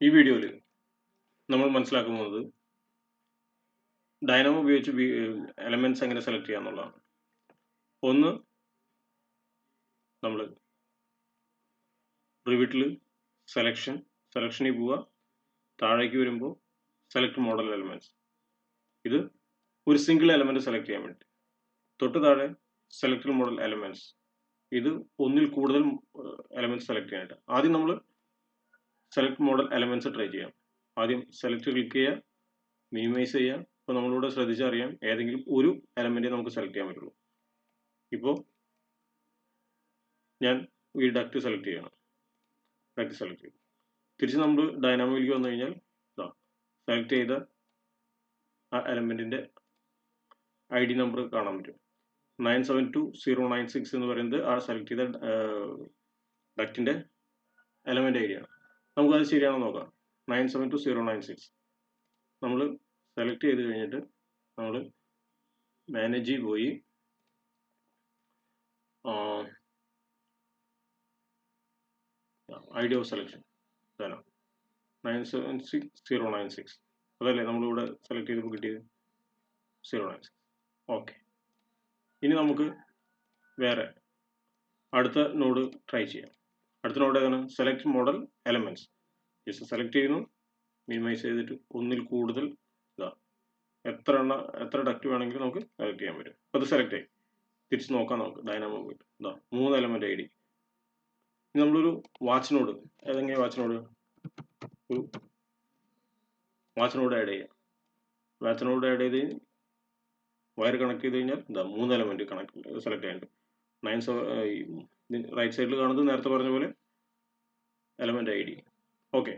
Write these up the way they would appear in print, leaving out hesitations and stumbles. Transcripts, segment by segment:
ഈ വീഡിയോയിൽ നമ്മൾ മനസ്സിലാക്കാൻ പോകുന്നത് ഡൈനാമോ ഉപയോഗിച്ച് എലമെന്റ്സ് എങ്ങനെ സെലക്ട് ചെയ്യാന്നുള്ളതാണ്. ഒന്ന്, നമ്മൾ റിവിറ്റിൽ സെലക്ഷനിൽ പോവുക. താഴേക്ക് വരുമ്പോൾ സെലക്ട് മോഡൽ എലമെന്റ്സ്. ഇത് ഒരു സിംഗിൾ എലമെന്റ് സെലക്ട് ചെയ്യാൻ വേണ്ടി. തൊട്ട് താഴെ സെലക്ട് മോഡൽ എലമെന്റ്സ്. ഇത് ഒന്നിൽ കൂടുതൽ എലമെന്റ്സ് സെലക്ട് ചെയ്യാനായിട്ട്. ആദ്യം നമ്മൾ സെലക്ട് മോഡൽ എലമെന്റ്സ് ട്രൈ ചെയ്യാം. ആദ്യം സെലക്ട് ക്ലിക്ക് ചെയ്യുക, മിനിമൈസ് ചെയ്യുക. ഇപ്പോൾ നമ്മളിവിടെ ശ്രദ്ധിച്ചറിയാം ഏതെങ്കിലും ഒരു എലമെന്റ് നമുക്ക് സെലക്ട് ചെയ്യാൻ പറ്റുള്ളൂ. ഇപ്പോൾ ഞാൻ ഈ ഡക്റ്റ് സെലക്ട് ചെയ്യണം. ഡക്റ്റ് സെലക്ട് ചെയ്യും. തിരിച്ച് നമ്മൾ ഡൈനാമോയിലേക്ക് വന്നു കഴിഞ്ഞാൽ സെലക്ട് ചെയ്ത ആ എലമെന്റിന്റെ ID നമ്പർ കാണാൻ പറ്റും. 972096 എന്ന് പറയുന്നത് ആ സെലക്ട് ചെയ്ത ഡക്റ്റിന്റെ എലമെന്റ് ID ആണ്. നമുക്കത് ശരിയാണോ നോക്കാം. 972096 നമ്മൾ സെലക്ട് ചെയ്ത് കഴിഞ്ഞിട്ട് നമ്മൾ മാനേജിൽ പോയി ID ഓഫ് സെലക്ഷൻ 976096 അതല്ലേ നമ്മളിവിടെ സെലക്ട് ചെയ്തപ്പോൾ കിട്ടിയത് 096. ഓക്കെ, ഇനി നമുക്ക് വേറെ അടുത്ത നോഡ് ട്രൈ ചെയ്യാം. അടുത്ത നോഡ് ഏതാണ്? Select model elements. Just select ചെയ്യുന്നു, മിനിമൈസ് ചെയ്തിട്ട് ഒന്നിൽ കൂടുതൽ എത്ര ഡക്റ്റ് വേണമെങ്കിലും നമുക്ക് സെലക്ട് ചെയ്യാൻ പറ്റും. അപ്പോൾ അത് സെലക്ട് ചെയ്യും. തിരിച്ച് നോക്കാം നമുക്ക് ഡൈനാമോ പോയിട്ട് 3 എലമെന്റ് ID. ഇനി നമ്മളൊരു വാച്ച് നോഡ്, ഏതെങ്കിലും വാച്ച് നോഡ് ആഡ് ചെയ്യാം. വാച്ച് നോഡ് ആഡ് ചെയ്ത് വയർ കണക്ട് ചെയ്ത് കഴിഞ്ഞാൽ 3 എലമെന്റ് സെലക്ട് ചെയ്യാനുണ്ട്. റൈറ്റ് സൈഡിൽ കാണുന്നത് നേരത്തെ പറഞ്ഞ പോലെ എലമെന്റ് ID. ഓക്കെ,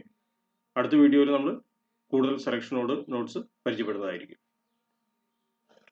അടുത്ത വീഡിയോയിൽ നമ്മൾ കൂടുതൽ സെലക്ഷൻ നോട്ട്സ് പരിചയപ്പെടുന്നതായിരിക്കും.